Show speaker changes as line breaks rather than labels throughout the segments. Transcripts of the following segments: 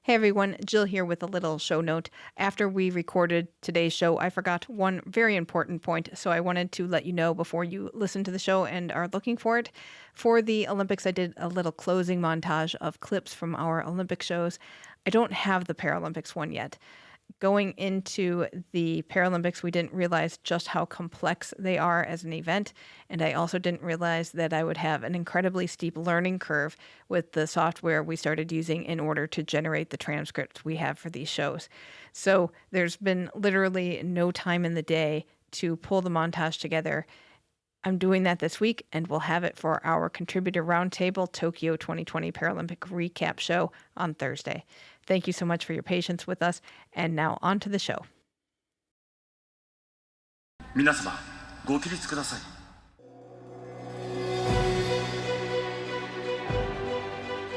Hey everyone, Jill here with a little show note. After we recorded today's show, I forgot one very important point, so I wanted to let you know before you listen to the show and are looking for it. For the Olympics, I did a little closing montage of clips from our Olympic shows. I don't have the Paralympics one yet. Going into the Paralympics, we didn't realize just how complex they are as an event. And I also didn't realize that I would have an incredibly steep learning curve with the software we started using in order to generate the transcripts we have for these shows. So there's been literally no time in the day to pull the montage together. I'm doing that this week, and we'll have it for our Contributor Roundtable Tokyo 2020 Paralympic Recap show on Thursday. Thank you so much for your patience with us, and now on to the show.
皆様、ご起立ください。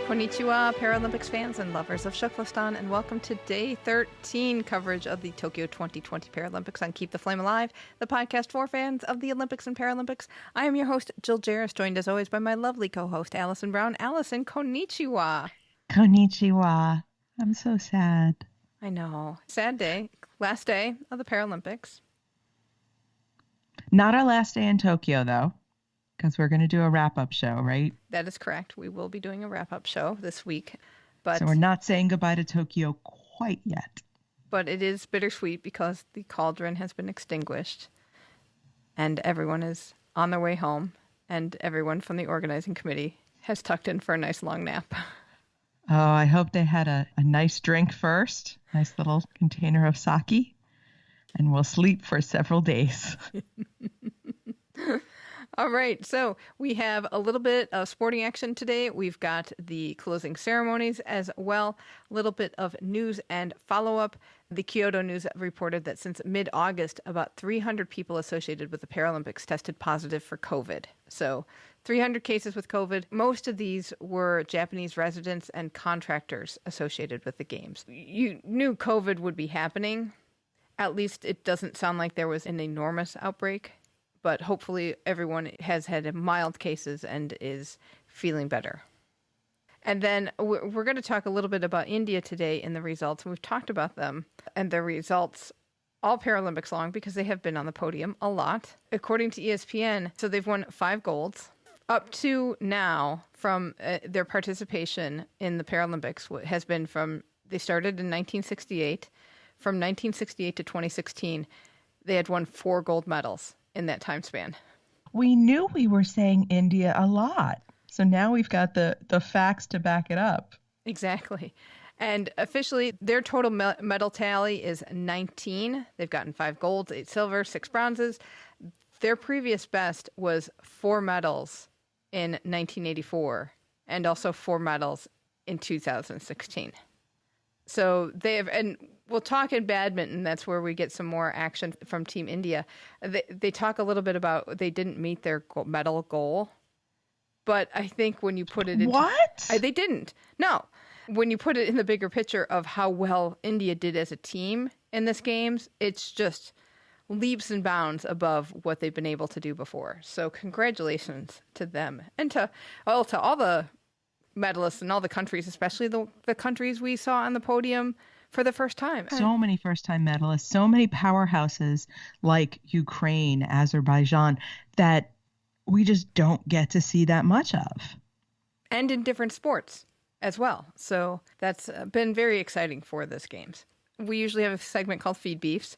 Konnichiwa, Paralympics fans and lovers of Shuklistan, and welcome to Day 13 coverage of the Tokyo 2020 Paralympics on Keep the Flame Alive, the podcast for fans of the Olympics and Paralympics. I am your host, Jill Jaracz, joined as always by my lovely co-host, Alison Brown. Alison, konnichiwa.
Konnichiwa. I'm so sad.
I know. Sad day. Last day of the Paralympics.
Not our last day in Tokyo, though, because we're going to do a wrap-up show, right?
That is correct. We will be doing a wrap-up show this week. But
so we're not saying goodbye to Tokyo quite yet.
But it is bittersweet because the cauldron has been extinguished and everyone is on their way home, and everyone from the organizing committee has tucked in for a nice long nap.
Oh, I hope they had a nice drink first, nice little container of sake, and we'll sleep for several days.
All right, so we have a little bit of sporting action today. We've got the closing ceremonies as well, a little bit of news and follow-up. The Kyoto News reported that since mid-August, about 300 people associated with the Paralympics tested positive for COVID. So 300 cases with COVID. Most of these were Japanese residents and contractors associated with the games. You knew COVID would be happening. At least it doesn't sound like there was an enormous outbreak. But hopefully everyone has had mild cases and is feeling better. And then we're going to talk a little bit about India today in the results. We've talked about them and their results all Paralympics long because they have been on the podium a lot. According to ESPN, so they've won 5 golds. Up to now, from their participation in the Paralympics has been from, they started in 1968. From 1968 to 2016, they had won 4 gold medals in that time span.
We knew we were saying India a lot. So now we've got the facts to back it up.
Exactly. And officially, their total medal tally is 19. They've gotten 5 golds, 8 silver, 6 bronzes. Their previous best was 4 medals in 1984 and also 4 medals in 2016. So they have, and we'll talk in badminton. That's where we get some more action from Team India. They talk a little bit about they didn't meet their medal goal, but I think when you put it in,
what
they didn't. No, when you put it in the bigger picture of how well India did as a team in this games, it's just leaps and bounds above what they've been able to do before. So congratulations to them and to all the medalists in all the countries, especially the countries we saw on the podium for the first time.
So many first-time medalists, so many powerhouses like Ukraine, Azerbaijan, that we just don't get to see that much of.
And in different sports as well. So that's been very exciting for this games. We usually have a segment called Feed Beefs.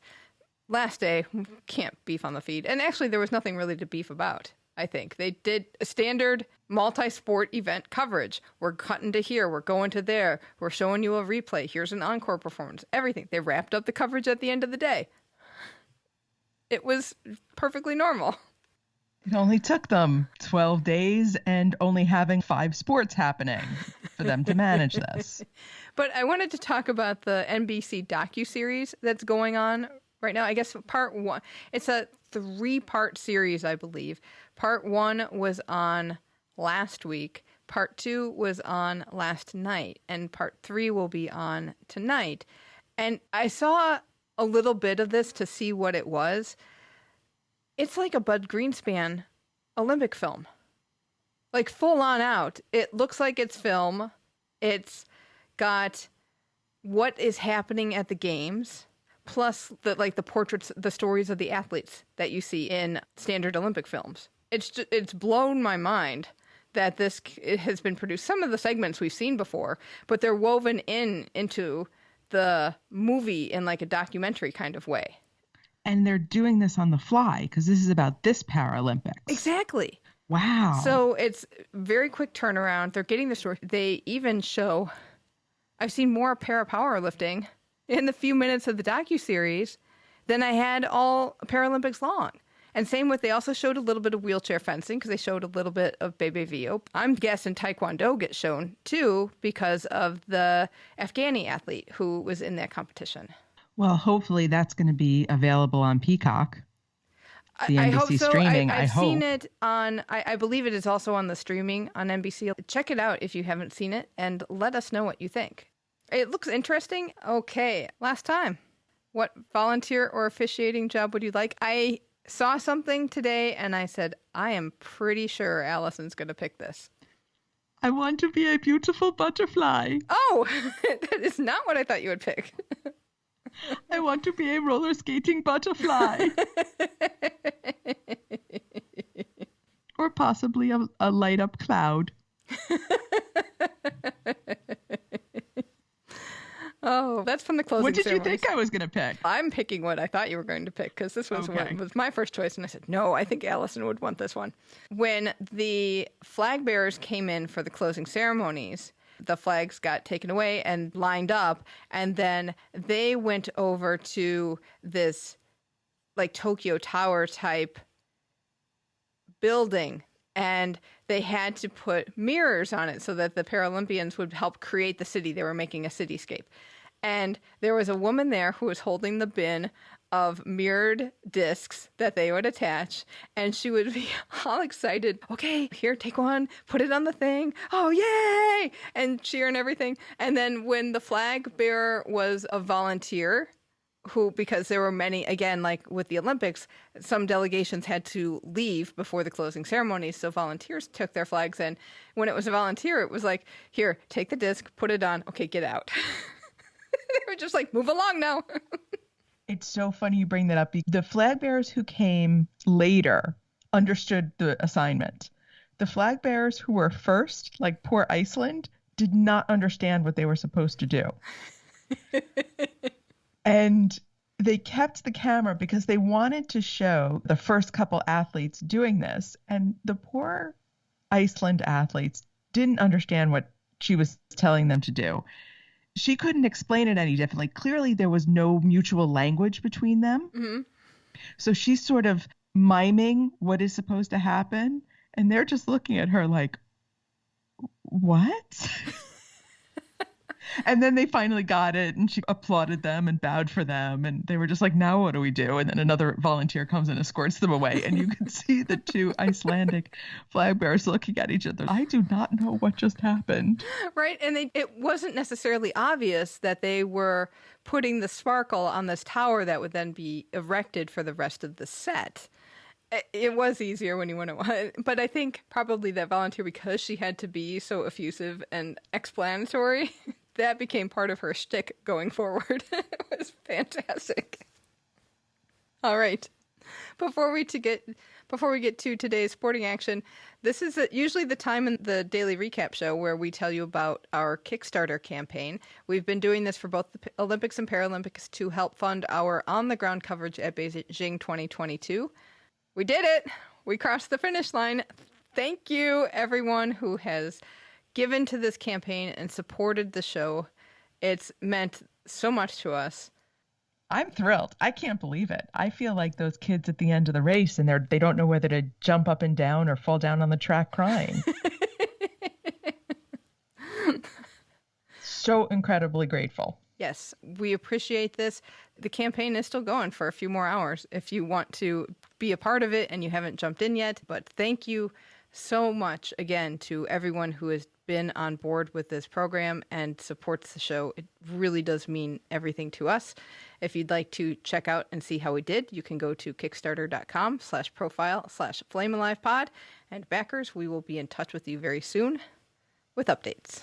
Last day, can't beef on the feed. And actually, there was nothing really to beef about. I think they did a standard multi-sport event coverage. We're cutting to here. We're going to there. We're showing you a replay. Here's an encore performance. Everything. They wrapped up the coverage at the end of the day. It was perfectly normal.
It only took them 12 days and only having 5 sports happening for them to manage this.
But I wanted to talk about the NBC docuseries that's going on right now. I guess part 1, it's a 3-part series, I believe. Part 1 was on last week. Part 2 was on last night. And part 3 will be on tonight. And I saw a little bit of this to see what it was. It's like a Bud Greenspan Olympic film. Like full on out. It looks like it's film. It's got what is happening at the games, plus the portraits, the stories of the athletes that you see in standard Olympic films. It's blown my mind that it has been produced. Some of the segments we've seen before, but they're woven into the movie in like a documentary kind of way.
And they're doing this on the fly because this is about this Paralympics.
Exactly.
Wow.
So it's very quick turnaround. They're getting the story. They even show, I've seen more para-powerlifting in the few minutes of the docuseries than I had all Paralympics long. And same with, they also showed a little bit of wheelchair fencing because they showed a little bit of Bebe Vio. I'm guessing Taekwondo gets shown too because of the Afghani athlete who was in that competition.
Well, hopefully that's going to be available on Peacock. The
I
NBC
hope so.
streaming,
I've
hope.
seen it on, I believe it is also on the streaming on NBC. Check it out if you haven't seen it and let us know what you think. It looks interesting. Okay, last time. What volunteer or officiating job would you like? I saw something today and I said, I am pretty sure Alison's going to pick this.
I want to be a beautiful butterfly.
Oh, that is not what I thought you would pick.
I want to be a roller skating butterfly. Or possibly a light up cloud.
Oh, that's from the closing
What did
ceremonies.
you think I was going to pick?
I'm picking what I thought you were going to pick because this was what was my first choice. And I said, no, I think Alison would want this one. When the flag bearers came in for the closing ceremonies, the flags got taken away and lined up. And then they went over to this like Tokyo Tower type building. And they had to put mirrors on it so that the Paralympians would help create the city. They were making a cityscape. And there was a woman there who was holding the bin of mirrored discs that they would attach. And she would be all excited. Okay, here, take one, put it on the thing. Oh, yay! And cheer and everything. And then when the flag bearer was a volunteer, because there were many, again, like with the Olympics, some delegations had to leave before the closing ceremonies, so volunteers took their flags in. When it was a volunteer, it was like, here, take the disc, put it on, okay, get out. They were just like, move along now.
It's so funny you bring that up. The flag bearers who came later understood the assignment. The flag bearers who were first, like poor Iceland, did not understand what they were supposed to do. And they kept the camera because they wanted to show the first couple athletes doing this. And the poor Iceland athletes didn't understand what she was telling them to do. She couldn't explain it any differently. Clearly, there was no mutual language between them. Mm-hmm. So she's sort of miming what is supposed to happen. And they're just looking at her like, what? And then they finally got it, and she applauded them and bowed for them. And they were just like, now what do we do? And then another volunteer comes and escorts them away. And you can see the two Icelandic flag bearers looking at each other. I do not know what just happened.
Right. And it wasn't necessarily obvious that they were putting the sparkle on this tower that would then be erected for the rest of the set. It was easier when you went away. But I think probably that volunteer, because she had to be so effusive and explanatory, that became part of her shtick going forward. It was fantastic. All right. Before we get to today's sporting action, this is usually the time in the daily recap show where we tell you about our Kickstarter campaign. We've been doing this for both the Olympics and Paralympics to help fund our on-the-ground coverage at Beijing 2022. We did it. We crossed the finish line. Thank you, everyone who has given to this campaign and supported the show. It's meant so much to us.
I'm thrilled. I can't believe it. I feel like those kids at the end of the race, and they don't know whether to jump up and down or fall down on the track crying. So incredibly grateful.
Yes, we appreciate this. The campaign is still going for a few more hours if you want to be a part of it and you haven't jumped in yet. But thank you so much again to everyone who has been on board with this program and supports the show. It really does mean everything to us. If you'd like to check out and see how we did, you can go to kickstarter.com/profile/flamealivepod. And backers, we will be in touch with you very soon with updates.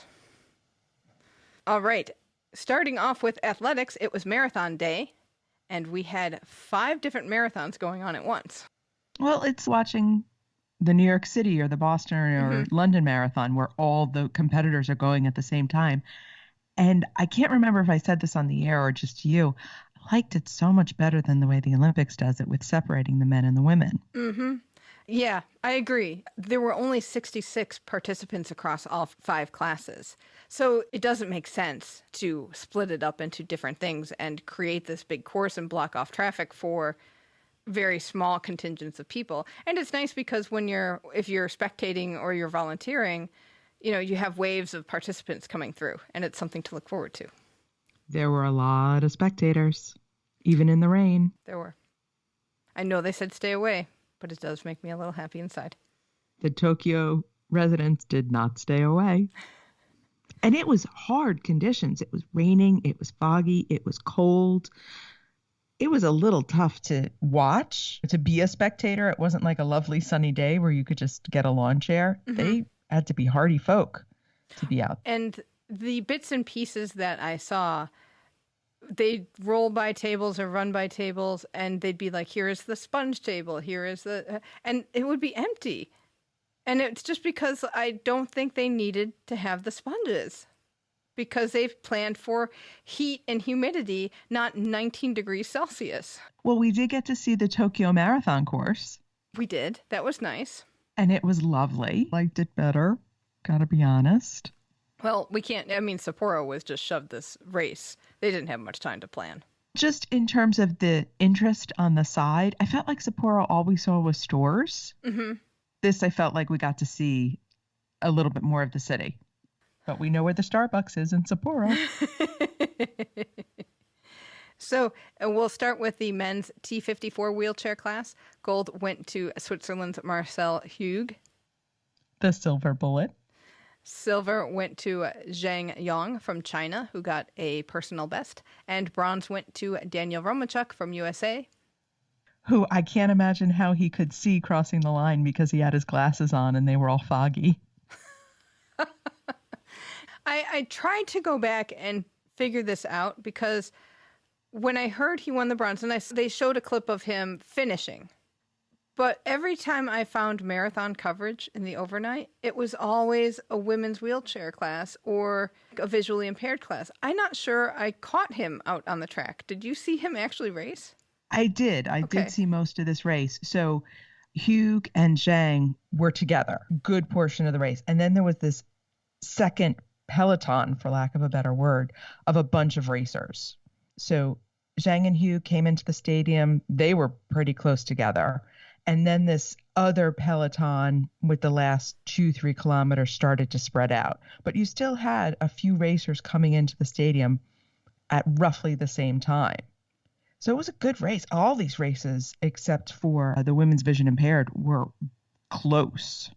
All right. Starting off with athletics, it was marathon day, and we had 5 different marathons going on at once.
Well, it's watching the New York City or the Boston or London Marathon where all the competitors are going at the same time. And I can't remember if I said this on the air or just to you. I liked it so much better than the way the Olympics does it with separating the men and the women.
Mm-hmm. Yeah, I agree. There were only 66 participants across all 5 classes. So it doesn't make sense to split it up into different things and create this big course and block off traffic for very small contingents of people. And it's nice because if you're spectating or you're volunteering, you have waves of participants coming through, and it's something to look forward to.
There were a lot of spectators, even in the rain.
There were. I know they said stay away, but it does make me a little happy inside.
The Tokyo residents did not stay away. And it was hard conditions. It was raining, it was foggy, it was cold. It was a little tough to watch, to be a spectator. It wasn't like a lovely sunny day where you could just get a lawn chair. Mm-hmm. They had to be hardy folk to be out.
And the bits and pieces that I saw, they'd roll by tables or run by tables, and they'd be like, here is the sponge table, here is and it would be empty. And it's just because I don't think they needed to have the sponges, because they've planned for heat and humidity, not 19 degrees Celsius.
Well, we did get to see the Tokyo Marathon course.
We did. That was nice.
And it was lovely. Liked it better. Gotta be honest.
Well, we can't. Sapporo was just shoved this race. They didn't have much time to plan.
Just in terms of the interest on the side, I felt like Sapporo, all we saw was stores. Mm-hmm. This, I felt like we got to see a little bit more of the city. But we know where the Starbucks is in Sapporo.
So we'll start with the men's T54 wheelchair class. Gold went to Switzerland's Marcel Hug.
The silver bullet.
Silver went to Zhang Yong from China, who got a personal best. And bronze went to Daniel Romachuk from USA.
Who I can't imagine how he could see crossing the line because he had his glasses on and they were all foggy.
I tried to go back and figure this out because when I heard he won the bronze, and they showed a clip of him finishing, but every time I found marathon coverage in the overnight, it was always a women's wheelchair class or a visually impaired class. I'm not sure I caught him out on the track. Did you see him actually race?
I did. I did see most of this race. So Hugh and Zhang were together, good portion of the race. And then there was this second peloton, for lack of a better word, of a bunch of racers. So Zhang and Hugh came into the stadium. They were pretty close together. And then this other peloton with the last 2-3 kilometers started to spread out. But you still had a few racers coming into the stadium at roughly the same time. So it was a good race. All these races, except for the women's vision impaired, were close.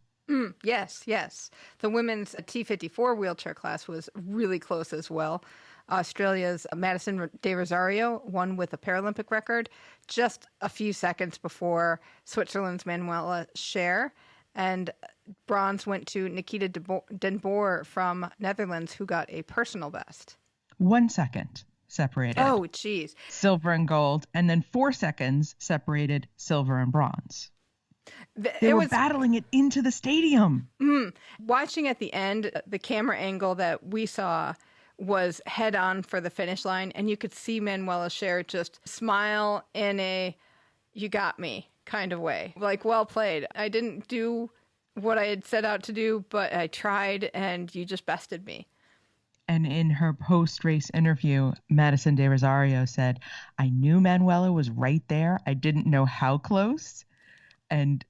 Yes. The women's T54 wheelchair class was really close as well. Australia's Madison De Rosario won with a Paralympic record just a few seconds before Switzerland's Manuela Scher. And bronze went to Nikita Den Boer from Netherlands, who got a personal best.
1 second separated.
Oh, geez.
Silver and gold. And then 4 seconds separated silver and bronze. They were battling it into the stadium.
Watching at the end, the camera angle that we saw was head on for the finish line, and you could see Manuela Scher just smile in a "you got me" kind of way. Like, well played. I didn't do what I had set out to do, but I tried, and you just bested me.
And in her post-race interview, Madison De Rosario said, I knew Manuela was right there. I didn't know how close. And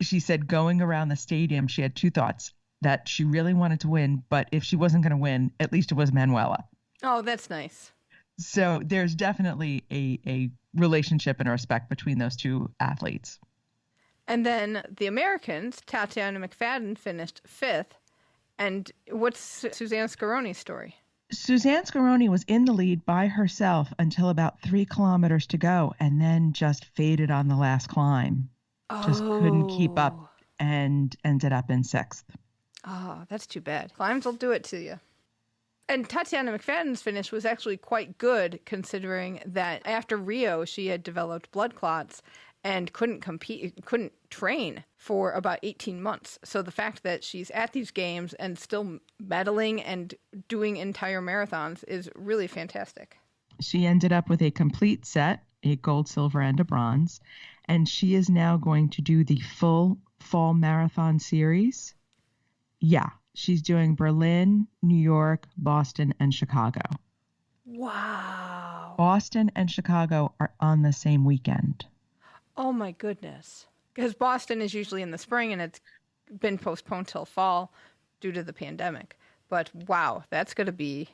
she said going around the stadium, she had 2 thoughts, that she really wanted to win, but if she wasn't going to win, at least it was Manuela.
Oh, that's nice.
So there's definitely a relationship and a respect between those 2 athletes.
And then the Americans, Tatiana Mcfadden finished 5th. And what's Suzanne Scaroni's story?
Suzanne Scaroni was in the lead by herself until about 3 kilometers to go and then just faded on the last climb. Just couldn't keep up and ended up in 6th.
Oh, that's too bad. Climbs will do it to you. And Tatiana Mcfadden's finish was actually quite good, considering that after Rio, she had developed blood clots and couldn't train for about 18 months. So the fact that she's at these games and still medaling and doing entire marathons is really fantastic.
She ended up with a complete set, a gold, silver, and a bronze. And she is now going to do the full fall marathon series. Yeah, she's doing Berlin, New York, Boston, and Chicago.
Wow.
Boston and Chicago are on the same weekend.
Oh, my goodness. Because Boston is usually in the spring, and it's been postponed till fall due to the pandemic. But wow, that's going to be...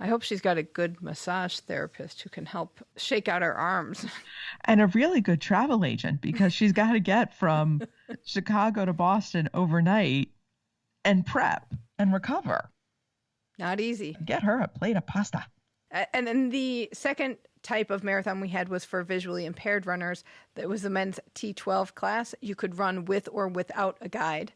I hope she's got a good massage therapist who can help shake out her arms.
And a really good travel agent, because she's got to get from Chicago to Boston overnight and prep and recover.
Not easy.
Get her a plate of pasta.
And then the second type of marathon we had was for visually impaired runners. That was the men's T12 class. You could run with or without a guide.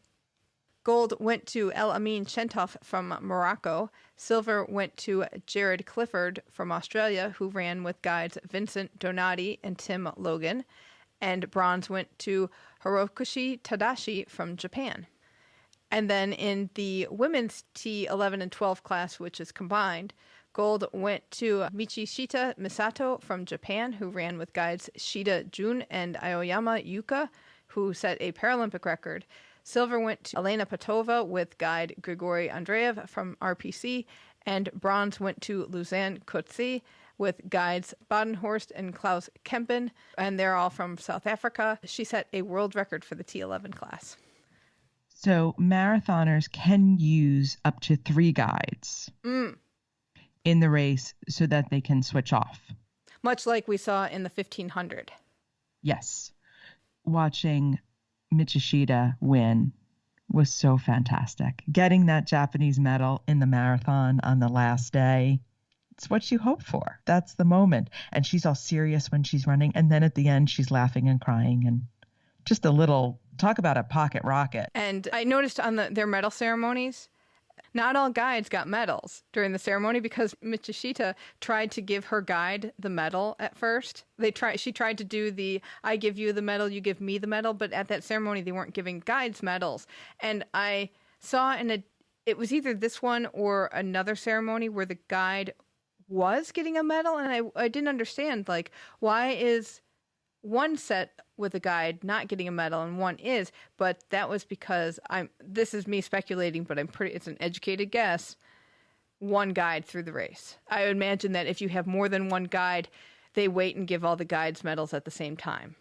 Gold went to El Amin Shentov from Morocco. Silver went to Jared Clifford from Australia, who ran with guides Vincent Donati and Tim Logan. And bronze went to Hirokoshi Tadashi from Japan. And then in the women's T11 and 12 class, which is combined, gold went to Michishita Misato from Japan, who ran with guides Shida Jun and Aoyama Yuka, who set a Paralympic record. Silver went to Elena Petova with guide Grigory Andreev from RPC, and bronze went to Luzanne Kotze with guides Badenhorst and Klaus Kempen, and they're all from South Africa. She set a world record for the T11 class.
So marathoners can use up to 3 guides in the race so that they can switch off.
Much like we saw in the 1500.
Yes. Watching Michishita win was so fantastic. Getting that Japanese medal in the marathon on the last day, it's what you hope for. That's the moment. And she's all serious when she's running. And then at the end, she's laughing and crying, and just a little, talk about a pocket rocket.
And I noticed on their medal ceremonies, not all guides got medals during the ceremony because Michishita tried to give her guide the medal at first. She tried to do the, I give you the medal, you give me the medal, but at that ceremony they weren't giving guides medals. And I saw it was either this one or another ceremony where the guide was getting a medal, and I didn't understand, like, why is one set with a guide not getting a medal and one is, but that was because this is me speculating, but it's an educated guess, one guide through the race. I would imagine that if you have more than one guide, they wait and give all the guides medals at the same time.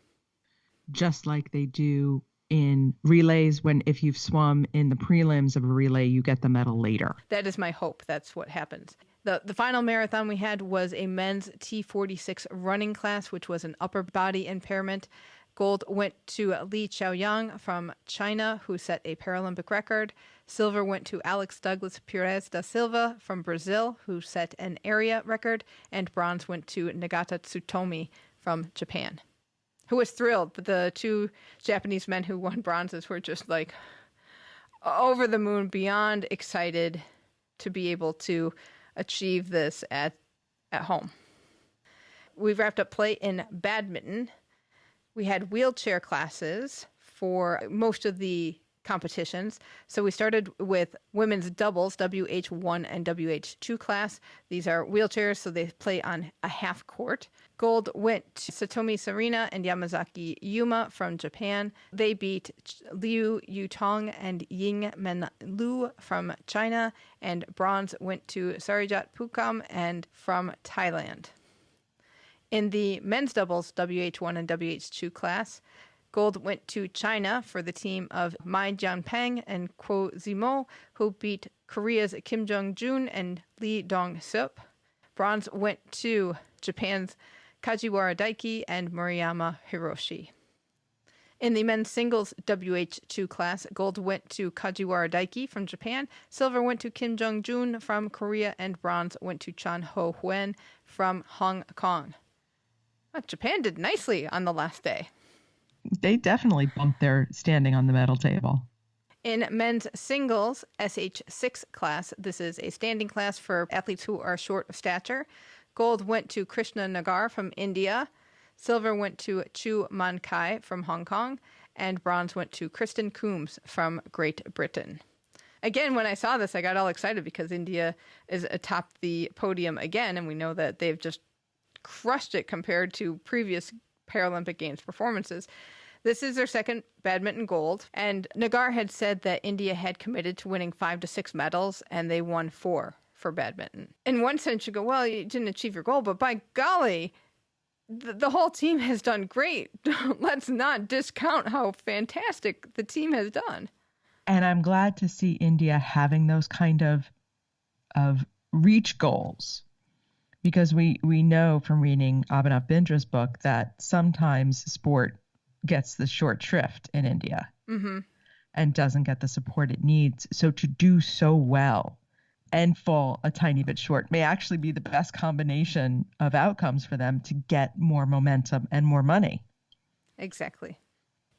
Just like they do in relays, when if you've swum in the prelims of a relay, you get the medal later.
That is my hope. That's what happens. The final marathon we had was a men's T46 running class, which was an upper body impairment. Gold went to Li Chaoyang from China, who set a Paralympic record. Silver went to Alex Douglas Pires da Silva from Brazil, who set an area record. And bronze went to Nagata Tsutomi from Japan, who was thrilled. But the 2 Japanese men who won bronzes were just like over the moon, beyond excited to be able to achieve this at home. We've wrapped up play in badminton. We had wheelchair classes for most of the competitions. So we started with women's doubles, WH1 and WH2 class. These are wheelchairs, so they play on a half court. Gold went to Satomi Sarina and Yamazaki Yuma from Japan. They beat Liu Yutong and Ying Men Lu from China. And bronze went to Sarijat Pukam and from Thailand. In the men's doubles, WH1 and WH2 class, gold went to China for the team of Mai Jianpeng and Kuo Zimo, who beat Korea's Kim Jong-jun and Lee Dong-sup. Bronze went to Japan's Kajiwara Daiki and Murayama Hiroshi. In the men's singles WH2 class, gold went to Kajiwara Daiki from Japan, silver went to Kim Jong-jun from Korea, and bronze went to Chan Ho-huen from Hong Kong. Japan did nicely on the last day.
They definitely bumped their standing on the medal table.
In men's singles SH6 class, this is a standing class for athletes who are short of stature. Gold went to Krishna Nagar from India. Silver went to Chu Man Kai from Hong Kong. And bronze went to Kristen Coombs from Great Britain. Again, when I saw this, I got all excited because India is atop the podium again, and we know that they've just crushed it compared to previous Paralympic Games performances. This is their second badminton gold, and Nagar had said that India had committed to winning 5 to 6 medals, and they won 4 for badminton. In one sense, you go, well, you didn't achieve your goal, but by golly, the whole team has done great. Let's not discount how fantastic the team has done.
And I'm glad to see India having those kind of reach goals, because we know from reading Abhinav Bindra's book that sometimes sport gets the short shrift in India and doesn't get the support it needs. So to do so well and fall a tiny bit short may actually be the best combination of outcomes for them to get more momentum and more money.
Exactly.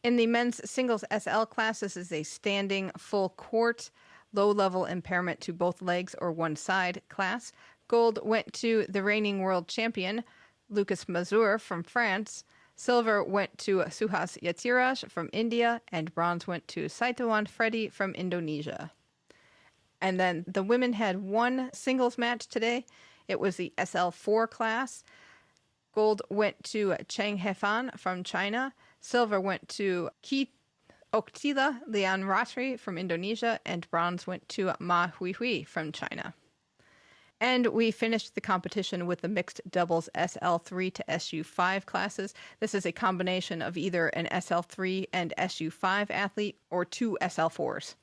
In the men's singles SL class, this is a standing full court, low-level impairment to both legs or one side class. Gold went to the reigning world champion, Lucas Mazur from France. Silver went to Suhas Yatiraj from India, and bronze went to Saitawan Freddy from Indonesia. And then the women had one singles match today. It was the SL4 class. Gold went to Cheng Hefan from China. Silver went to Ki Oktila Lian Ratri from Indonesia, and bronze went to Ma Huihui from China. And we finished the competition with the mixed doubles SL3 to SU5 classes. This is a combination of either an SL3 and SU5 athlete or 2 SL4s.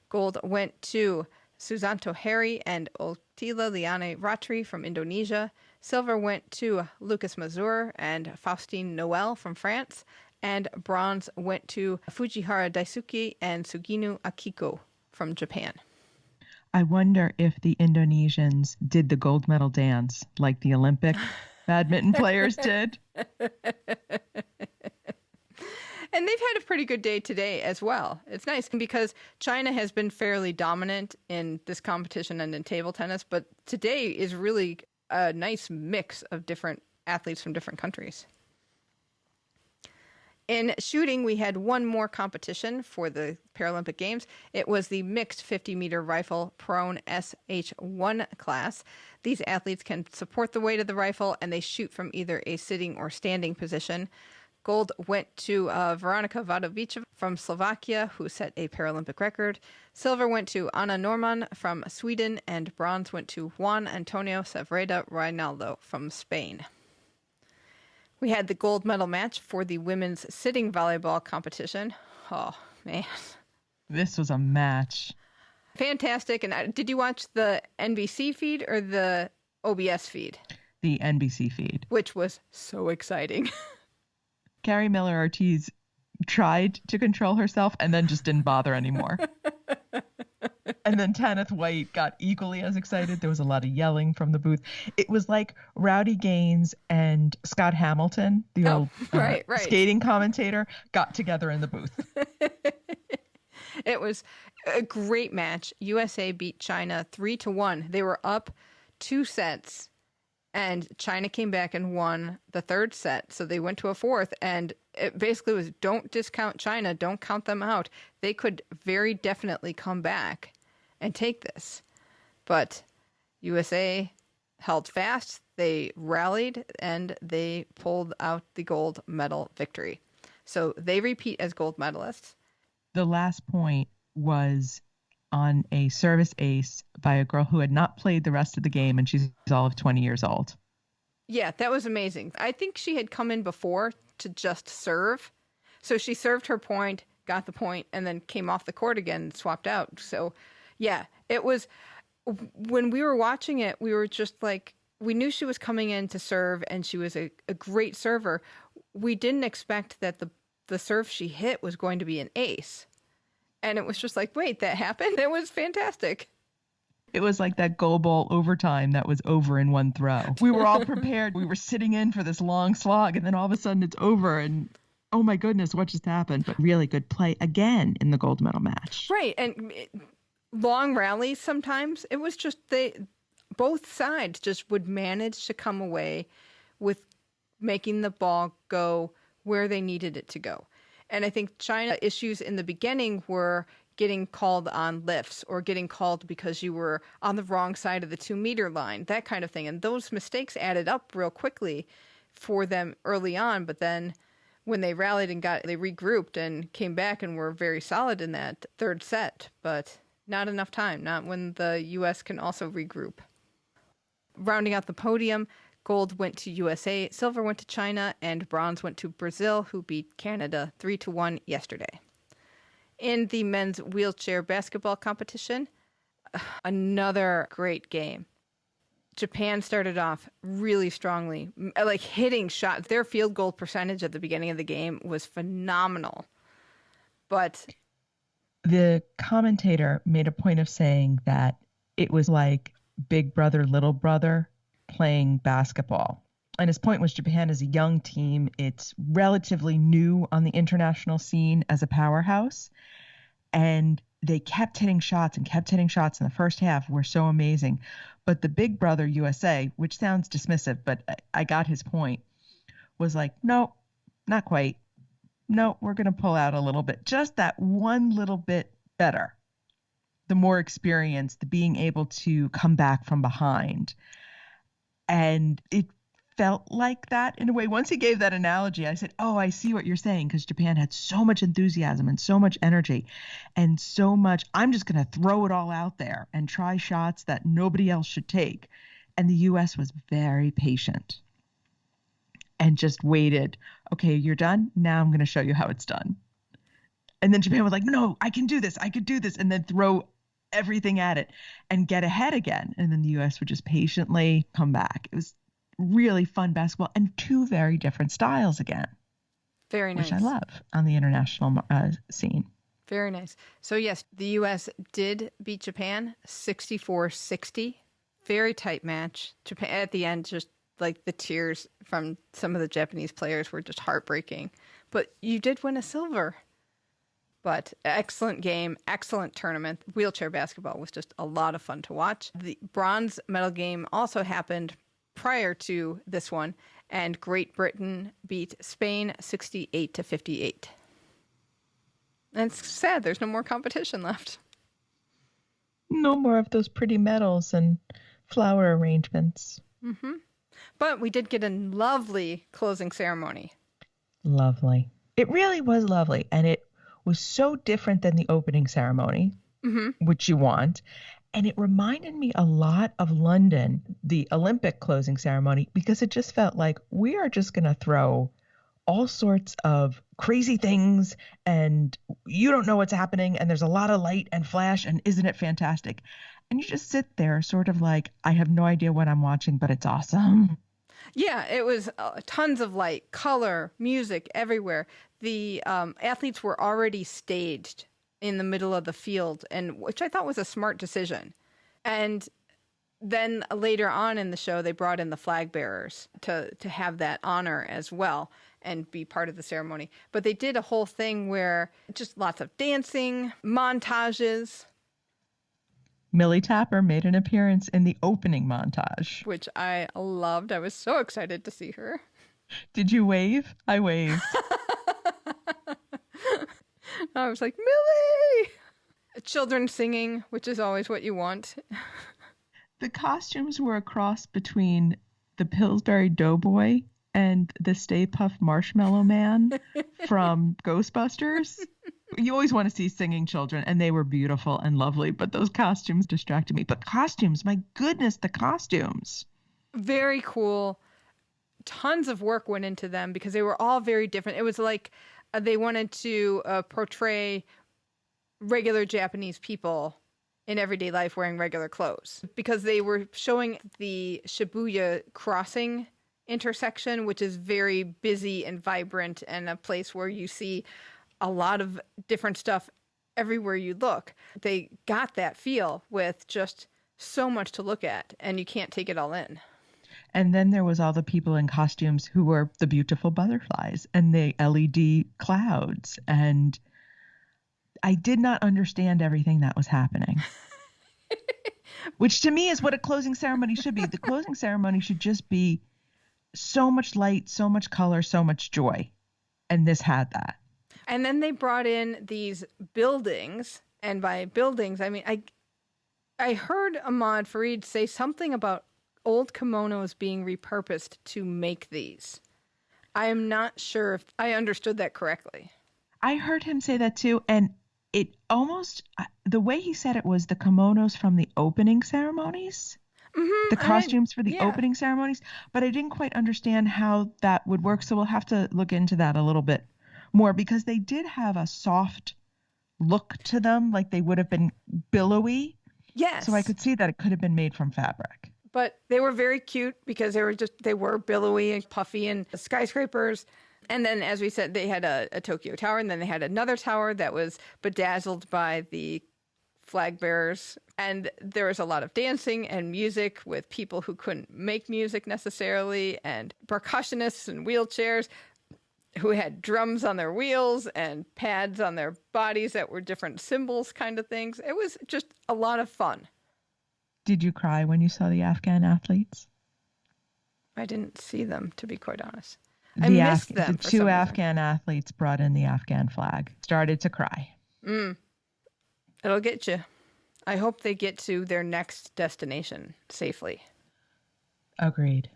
Gold went to Susanto Harry and Otila Liane Ratri from Indonesia. Silver went to Lucas Mazur and Faustine Noel from France. And bronze went to Fujihara Daisuke and Suginu Akiko from Japan.
I wonder if the Indonesians did the gold medal dance like the Olympic badminton players did.
And they've had a pretty good day today as well. It's nice because China has been fairly dominant in this competition and in table tennis, but today is really a nice mix of different athletes from different countries. In shooting, we had one more competition for the Paralympic Games. It was the mixed 50-meter rifle prone SH1 class. These athletes can support the weight of the rifle, and they shoot from either a sitting or standing position. Gold went to Veronika Vadovic from Slovakia, who set a Paralympic record. Silver went to Anna Norman from Sweden, and bronze went to Juan Antonio Savreda Reinaldo from Spain. We had the gold medal match for the women's sitting volleyball competition. Oh, man.
This was a match.
Fantastic. And did you watch the NBC feed or the OBS feed?
The NBC feed.
Which was so exciting.
Carrie Miller Ortiz tried to control herself and then just didn't bother anymore. And then Tanith White got equally as excited. There was a lot of yelling from the booth. It was like Rowdy Gaines and Scott Hamilton, the old skating commentator, got together in the booth.
It was a great match. USA beat China 3-1. They were up 2 sets, and China came back and won the 3rd set. So they went to a 4th, and it basically was, don't discount China. Don't count them out. They could very definitely come back and take this. But USA held fast, they rallied, and they pulled out the gold medal victory. So they repeat as gold medalists.
The last point was on a service ace by a girl who had not played the rest of the game, and she's all of 20 years old.
Yeah, that was amazing. I think she had come in before to just serve. So she served her point, got the point, and then came off the court again and swapped out. So yeah, it was, when we were watching it, we were just like, we knew she was coming in to serve, and she was a great server. We didn't expect that the serve she hit was going to be an ace. And it was just like, wait, that happened? It was fantastic.
It was like that goal ball overtime that was over in one throw. We were all prepared. We were sitting in for this long slog, and then all of a sudden it's over, and oh my goodness, what just happened? But really good play again in the gold medal match.
Right. And long rallies sometimes. It was just both sides just would manage to come away with making the ball go where they needed it to go. And I think China issues in the beginning were getting called on lifts or getting called because you were on the wrong side of the 2-meter line, that kind of thing. And those mistakes added up real quickly for them early on. But then when they rallied and they regrouped and came back and were very solid in that third set, but not enough time, not when the U.S. can also regroup. Rounding out the podium, gold went to USA, silver went to China, and bronze went to Brazil, who beat Canada 3-1 yesterday. In the men's wheelchair basketball competition, another great game. Japan started off really strongly, like hitting shots. Their field goal percentage at the beginning of the game was phenomenal. But
the commentator made a point of saying that it was like big brother, little brother playing basketball. And his point was Japan is a young team. It's relatively new on the international scene as a powerhouse. And they kept hitting shots and kept hitting shots in the first half were so amazing. But the big brother USA, which sounds dismissive, but I got his point, was like, no, not quite. No, we're going to pull out a little bit. Just that one little bit better. The more experience, the being able to come back from behind. And it felt like that in a way. Once he gave that analogy, I said, oh, I see what you're saying, because Japan had so much enthusiasm and so much energy and so much, I'm just going to throw it all out there and try shots that nobody else should take. And the U.S. was very patient and just waited. Okay, you're done. Now I'm going to show you how it's done. And then Japan was like, no, I can do this. I could do this. And then throw everything at it and get ahead again. And then the U.S. would just patiently come back. It was really fun basketball and two very different styles again.
Very nice.
Which I love on the international scene.
Very nice. So yes, the U.S. did beat Japan 64-60. Very tight match. Japan at the end, just like the tears from some of the Japanese players were just heartbreaking. But you did win a silver. But excellent game, excellent tournament. Wheelchair basketball was just a lot of fun to watch. The bronze medal game also happened prior to this one, and Great Britain beat Spain 68-58. And it's sad there's no more competition left.
No more of those pretty medals and flower arrangements.
Mm-hmm. But we did get a lovely closing ceremony.
Lovely. It really was lovely, and it was so different than the opening ceremony, which you want. And it reminded me a lot of London, the Olympic closing ceremony, because it just felt like we are just going to throw all sorts of crazy things and you don't know what's happening and there's a lot of light and flash and isn't it fantastic? And you just sit there sort of like, I have no idea what I'm watching, but it's awesome.
Yeah, it was tons of light, color, music everywhere. The athletes were already staged in the middle of the field, and which I thought was a smart decision. And then later on in the show, they brought in the flag bearers to have that honor as well and be part of the ceremony. But they did a whole thing where just lots of dancing, montages.
Millie Tapper made an appearance in the opening montage,
Which I loved. I was so excited to see her.
Did you wave? I waved.
I was like, Millie! Children singing, which is always what you want.
The costumes were a cross between the Pillsbury Doughboy and the Stay Puft Marshmallow Man from Ghostbusters. You always want to see singing children, and they were beautiful and lovely, but those costumes distracted me. But costumes, my goodness, the costumes.
Very cool. Tons of work went into them because they were all very different. It was like they wanted to portray regular Japanese people in everyday life wearing regular clothes because they were showing the Shibuya crossing intersection, which is very busy and vibrant and a place where you see a lot of different stuff everywhere you look. They got that feel with just so much to look at and you can't take it all in.
And then there was all the people in costumes who were the beautiful butterflies and the LED clouds. And I did not understand everything that was happening, which to me is what a closing ceremony should be. The closing ceremony should just be so much light, so much color, so much joy. And this had that.
And then they brought in these buildings. And by buildings, I mean, I heard Ahmad Fareed say something about old kimonos being repurposed to make these. I am not sure if I understood that correctly.
I heard him say that too. And it almost, the way he said it was the kimonos from the opening ceremonies, the costumes for the opening ceremonies. But I didn't quite understand how that would work. So we'll have to look into that a little bit more, because they did have a soft look to them, like they would have been billowy.
Yes.
So I could see that it could have been made from fabric.
But they were very cute because they were billowy and puffy and skyscrapers. And then, as we said, they had a Tokyo Tower, and then they had another tower that was bedazzled by the flag bearers. And there was a lot of dancing and music with people who couldn't make music necessarily, and percussionists and wheelchairs who had drums on their wheels and pads on their bodies that were different symbols kind of things. It was just a lot of fun.
Did you cry when you saw the Afghan athletes?
I didn't see them, to be quite honest. I missed them.
The two Afghan athletes brought in the Afghan flag. Started to cry.
It'll get you. I hope they get to their next destination safely.
Agreed.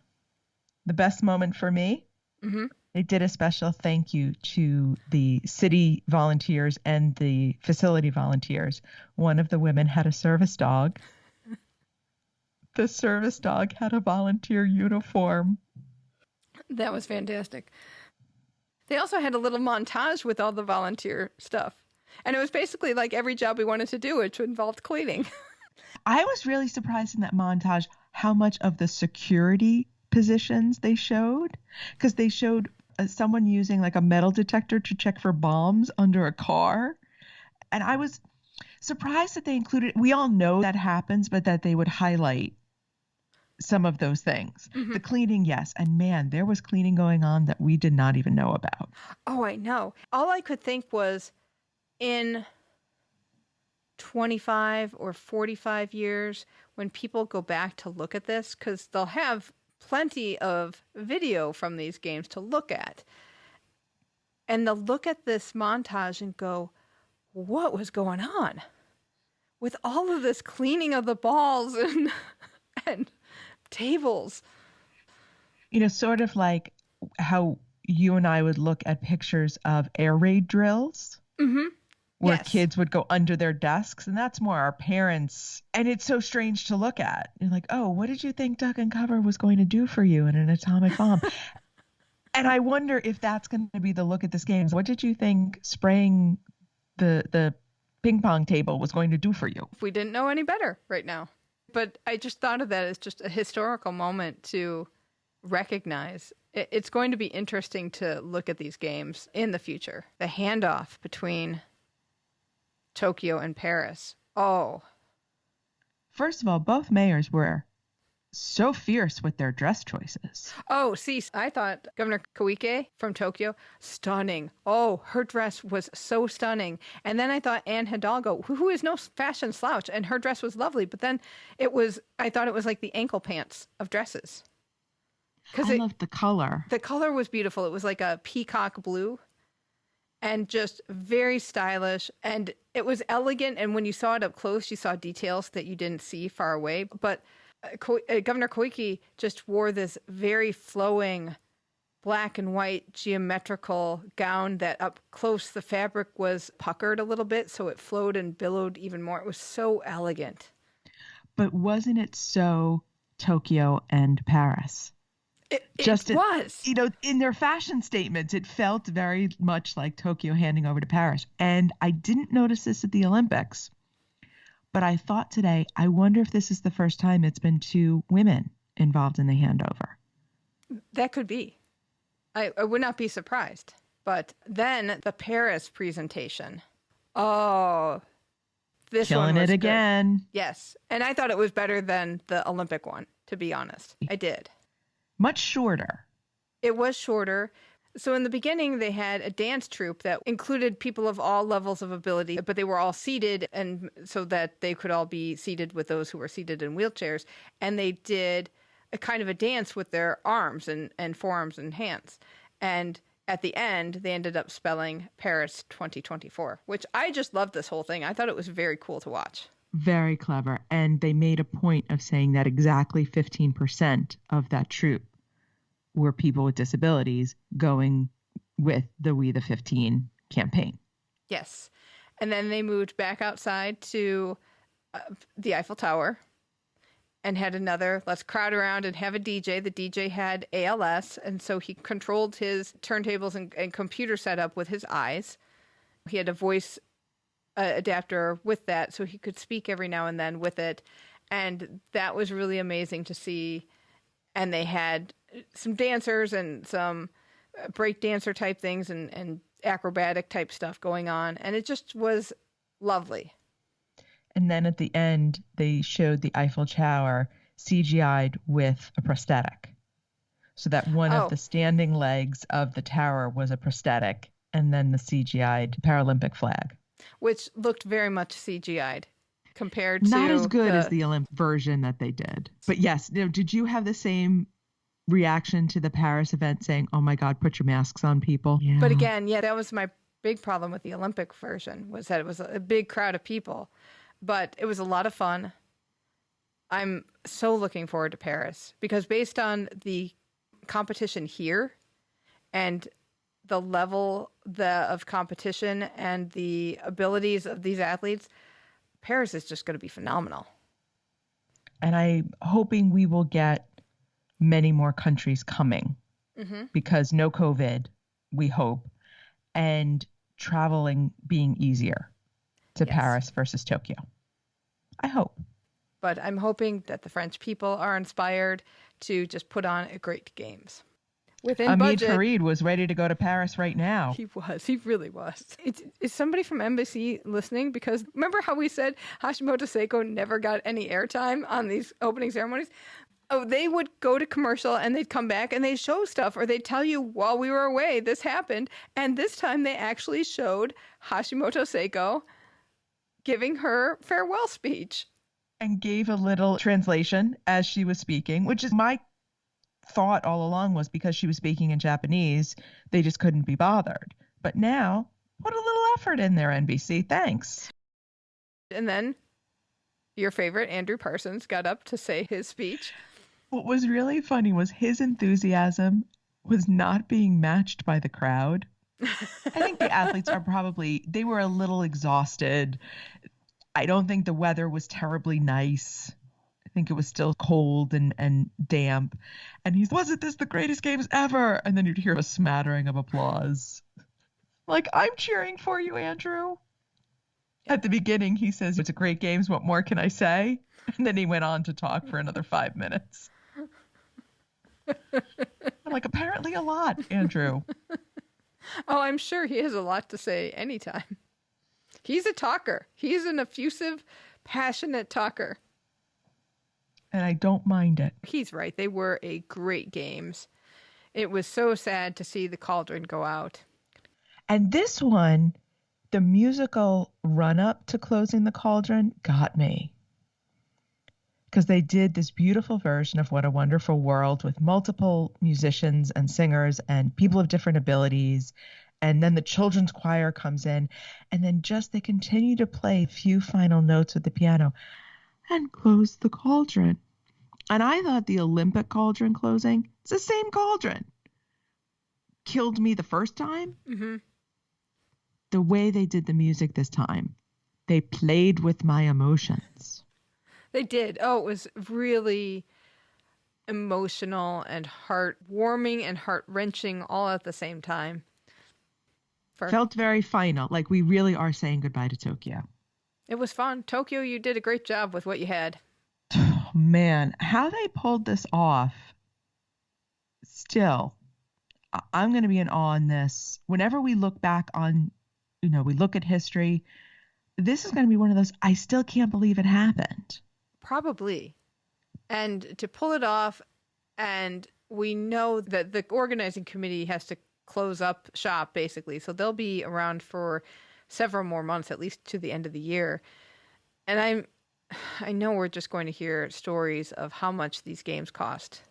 The best moment for me, they did a special thank you to the city volunteers and the facility volunteers. One of the women had a service dog. The service dog had a volunteer uniform.
That was fantastic. They also had a little montage with all the volunteer stuff. And it was basically like every job we wanted to do, which involved cleaning.
I was really surprised in that montage how much of the security positions they showed, because they showed someone using like a metal detector to check for bombs under a car. And I was surprised that they included, we all know that happens, but that they would highlight some of those things. The cleaning, yes. And man, there was cleaning going on that we did not even know about.
Oh, I know. All I could think was in 25 or 45 years, when people go back to look at this, because they'll have plenty of video from these games to look at. And they'll look at this montage and go, what was going on? With all of this cleaning of the balls and tables.
You know, sort of like how you and I would look at pictures of air raid drills. Where kids would go under their desks, and that's more our parents. And it's so strange to look at. You're like, oh, what did you think Duck and Cover was going to do for you in an atomic bomb? And I wonder if that's going to be the look at this game. What did you think spraying the ping pong table was going to do for you?
We didn't know any better right now. But I just thought of that as just a historical moment to recognize. It's going to be interesting to look at these games in the future. The handoff between Tokyo and Paris. Oh.
First of all, both mayors were so fierce with their dress choices.
Oh, see, I thought Governor Koike from Tokyo, stunning. Oh, her dress was so stunning. And then I thought Anne Hidalgo, who is no fashion slouch, and her dress was lovely. But then I thought it was like the ankle pants of dresses.
I loved the color.
The color was beautiful. It was like a peacock blue. And just very stylish, and it was elegant. And when you saw it up close, you saw details that you didn't see far away. But Governor Koike just wore this very flowing black and white geometrical gown that up close the fabric was puckered a little bit, so it flowed and billowed even more. It was so elegant.
But wasn't it so Tokyo and Paris?
It was.
You know, in their fashion statements, it felt very much like Tokyo handing over to Paris. And I didn't notice this at the Olympics, but I thought today, I wonder if this is the first time it's been two women involved in the handover.
That could be. I would not be surprised. But then the Paris presentation. Oh, this
Killing
one was
it again.
Good. Yes. And I thought it was better than the Olympic one, to be honest. I did.
Much shorter.
It was shorter. So in the beginning, they had a dance troupe that included people of all levels of ability, but they were all seated, and so that they could all be seated with those who were seated in wheelchairs. And they did a kind of a dance with their arms and forearms and hands. And at the end, they ended up spelling Paris 2024, which I just loved this whole thing. I thought it was very cool to watch.
Very clever. And they made a point of saying that exactly 15% of that troupe were people with disabilities going with the We the 15 campaign.
Yes. And then they moved back outside to the Eiffel Tower and had another, let's crowd around and have a DJ. The DJ had ALS, and so he controlled his turntables and computer setup with his eyes. He had a voice adapter with that, so he could speak every now and then with it. And that was really amazing to see. And they had some dancers and some break dancer type things and acrobatic type stuff going on. And it just was lovely.
And then at the end, they showed the Eiffel Tower CGI'd with a prosthetic. So that one of the standing legs of the tower was a prosthetic, and then the CGI'd Paralympic flag.
Which looked very much CGI'd compared to...
Not as good as the Olympic version that they did. But yes, did you have the same reaction to the Paris event saying, oh my God, put your masks on, people? Yeah.
But again, that was my big problem with the Olympic version, was that it was a big crowd of people. But it was a lot of fun. I'm so looking forward to Paris because based on the competition here and the level of competition and the abilities of these athletes, Paris is just going to be phenomenal.
And I'm hoping we will get many more countries coming because no COVID, we hope, and traveling being easier to Paris versus Tokyo. I hope.
But I'm hoping that the French people are inspired to just put on a great games. Within budget.
Farid was ready to go to Paris right now.
He was. He really was. Is somebody from NBC listening? Because remember how we said Hashimoto Seiko never got any airtime on these opening ceremonies? Oh, they would go to commercial and they'd come back and they'd show stuff, or they'd tell you while we were away, this happened. And this time they actually showed Hashimoto Seiko giving her farewell speech.
And gave a little translation as she was speaking, which is my thought all along, was because she was speaking in Japanese, they just couldn't be bothered. But now, put a little effort in there, NBC. Thanks.
And then your favorite, Andrew Parsons, got up to say his speech.
What was really funny was his enthusiasm was not being matched by the crowd. I think the athletes they were a little exhausted. I don't think the weather was terribly nice. I think it was still cold and damp. And wasn't this the greatest games ever? And then you'd hear a smattering of applause. Like, I'm cheering for you, Andrew. At the beginning, he says, it's a great games. What more can I say? And then he went on to talk for another 5 minutes. I'm like, apparently a lot, Andrew.
Oh, I'm sure he has a lot to say anytime. He's a talker. He's an effusive, passionate talker.
And I don't mind it.
He's right. They were a great games. It was so sad to see the cauldron go out.
And this one, the musical run-up to closing the cauldron got me. Because they did this beautiful version of What a Wonderful World with multiple musicians and singers and people of different abilities. And then the children's choir comes in. And then they continue to play a few final notes with the piano and close the cauldron. And I thought the Olympic cauldron closing, it's the same cauldron. Killed me the first time.
Mm-hmm.
The way they did the music this time, they played with my emotions.
They did. Oh, it was really emotional and heartwarming and heart-wrenching all at the same time.
Felt very final, like we really are saying goodbye to Tokyo.
It was fun. Tokyo, you did a great job with what you had.
Oh, man, how they pulled this off. Still, I'm going to be in awe on this. Whenever we look back on, we look at history, this is going to be one of those, I still can't believe it happened.
Probably. And to pull it off and we know that the organizing committee has to close up shop, basically. So they'll be around for several more months, at least to the end of the year. And I know we're just going to hear stories of how much these games cost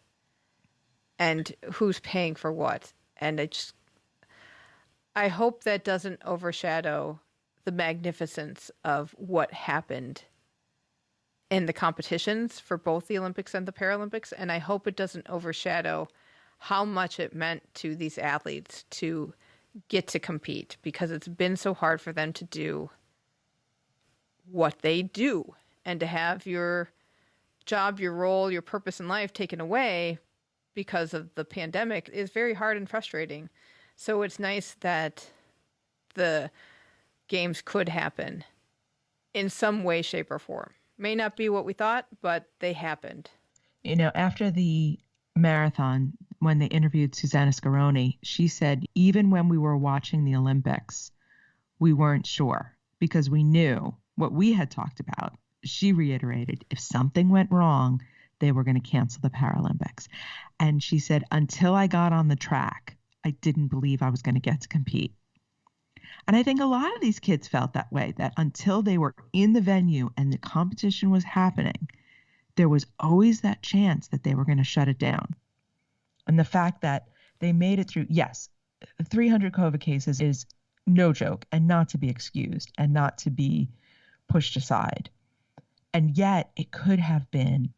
and who's paying for what. And I hope that doesn't overshadow the magnificence of what happened in the competitions for both the Olympics and the Paralympics. And I hope it doesn't overshadow how much it meant to these athletes to get to compete, because it's been so hard for them to do what they do, and to have your job, your role, your purpose in life taken away because of the pandemic is very hard and frustrating. So it's nice that the games could happen in some way, shape, or form. May not be what we thought, but they happened.
You know, after the marathon, when they interviewed Susanna Scaroni, she said, even when we were watching the Olympics, we weren't sure because we knew what we had talked about. She reiterated, if something went wrong, they were going to cancel the Paralympics. And she said, until I got on the track, I didn't believe I was going to get to compete. And I think a lot of these kids felt that way, that until they were in the venue and the competition was happening, there was always that chance that they were going to shut it down. And the fact that they made it through, yes, 300 COVID cases is no joke and not to be excused and not to be pushed aside. And yet it could have been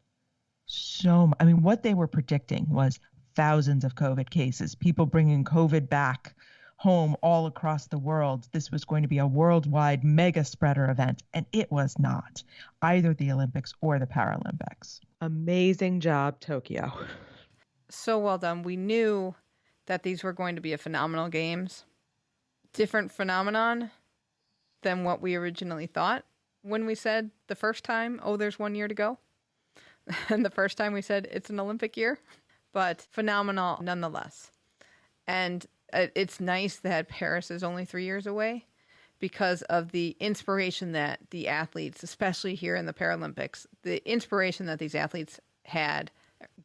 I mean, what they were predicting was thousands of COVID cases, people bringing COVID back home all across the world. This was going to be a worldwide mega spreader event, and it was not, either the Olympics or the Paralympics. Amazing job, Tokyo.
So well done. We knew that these were going to be a phenomenal games. Different phenomenon than what we originally thought when we said the first time, oh, there's 1 year to go. And the first time we said it's an Olympic year, but phenomenal nonetheless. And it's nice that Paris is only 3 years away because of the inspiration that the athletes, especially here in the Paralympics, the inspiration that these athletes had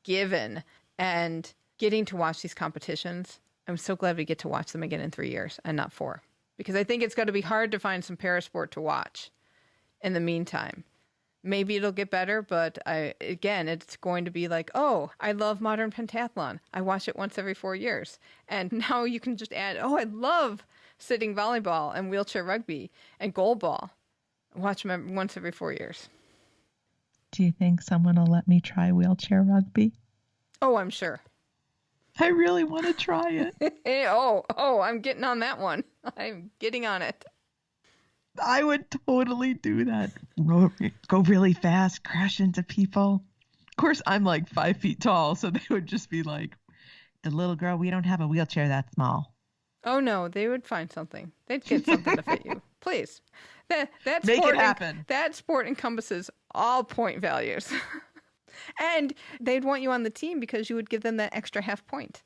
given, and getting to watch these competitions. I'm so glad we get to watch them again in 3 years and not 4, because I think it's going to be hard to find some parasport to watch in the meantime. Maybe it'll get better, but it's going to be like, oh, I love modern pentathlon. I watch it once every 4 years. And now you can just add, oh, I love sitting volleyball and wheelchair rugby and goalball. Watch them once every 4 years.
Do you think someone will let me try wheelchair rugby?
Oh, I'm sure.
I really want to try it.
oh, I'm getting on that one. I'm getting on it.
I would totally do that. Go really fast, crash into people. Of course, I'm like 5 feet tall, so they would just be like, the little girl, we don't have a wheelchair that small.
Oh, no, they would find something. They'd get something to fit you. Please. That
Make it happen.
That sport encompasses all point values. And they'd want you on the team because you would give them that extra half point.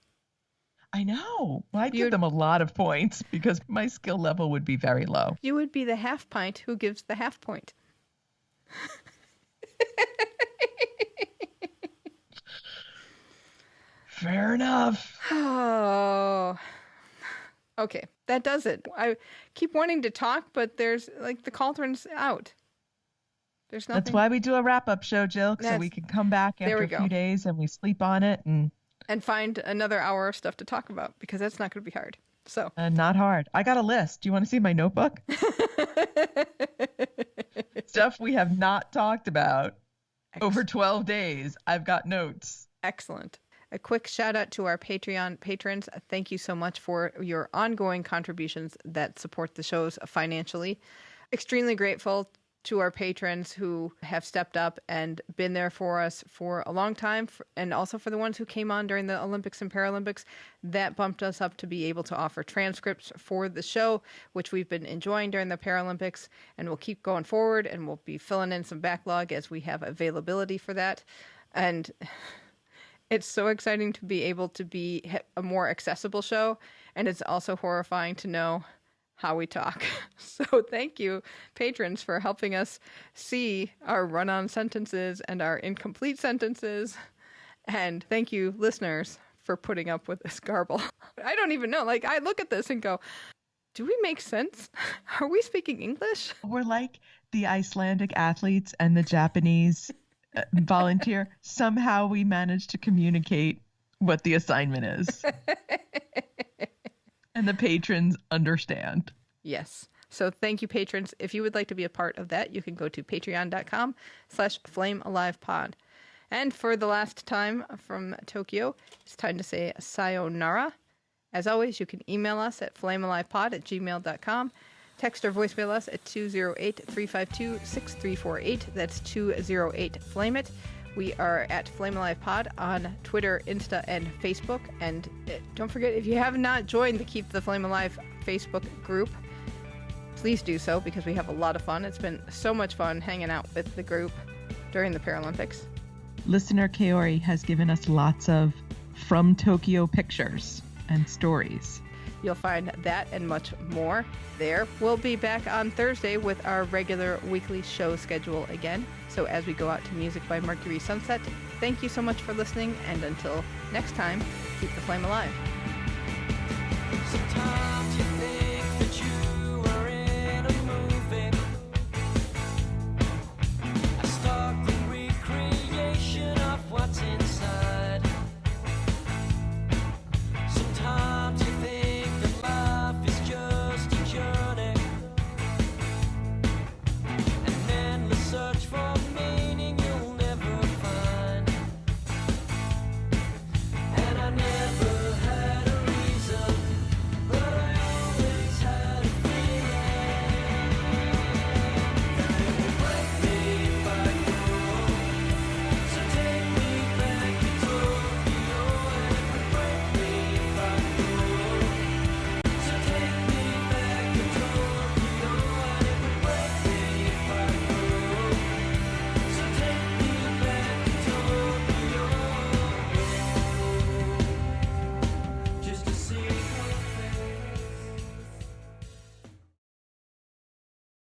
I know. Well, I'd give them a lot of points because my skill level would be very low.
You would be the half pint who gives the half point.
Fair enough.
Oh. Okay, that does it. I keep wanting to talk, but there's like the cauldron's out. There's nothing.
That's why we do a wrap-up show, Jill, so we can come back after a few days and we sleep on it and find another hour of stuff to talk about, because that's not going to be hard. So not hard. I got a list. Do you want to see my notebook? Stuff we have not talked about over 12 days. I've got notes. Excellent. A quick shout out to our Patreon patrons. Thank you so much for your ongoing contributions that support the shows financially. Extremely grateful to our patrons who have stepped up and been there for us for a long time, and also for the ones who came on during the Olympics and Paralympics. That bumped us up to be able to offer transcripts for the show, which we've been enjoying during the Paralympics, and we'll keep going forward, and we'll be filling in some backlog as we have availability for that. And it's so exciting to be able to be a more accessible show, and it's also horrifying to know how we talk. So thank you, patrons, for helping us see our run-on sentences and our incomplete sentences
And thank you, listeners, for putting up with this garble. I don't even know. Like, I look at this and go, do we make sense? Are we speaking English?
We're like the Icelandic athletes and the Japanese volunteer. Somehow we managed to communicate what the assignment is. And the patrons understand.
Yes. So thank you, patrons. If you would like to be a part of that, you can go to patreon.com/flamealivepod. And for the last time from Tokyo, it's time to say sayonara. As always, you can email us at flamealivepod@gmail.com. Text or voicemail us at 208-352-6348. That's 208-FLAME-IT. We are at Flame Alive Pod on Twitter, Insta, and Facebook. And don't forget, if you have not joined the Keep the Flame Alive Facebook group, please do so because we have a lot of fun. It's been so much fun hanging out with the group during the Paralympics.
Listener Kaori has given us lots of from Tokyo pictures and stories.
You'll find that and much more there. We'll be back on Thursday with our regular weekly show schedule again. So as we go out to music by Mercury Sunset, thank you so much for listening, and until next time, keep the flame alive.
Sometimes you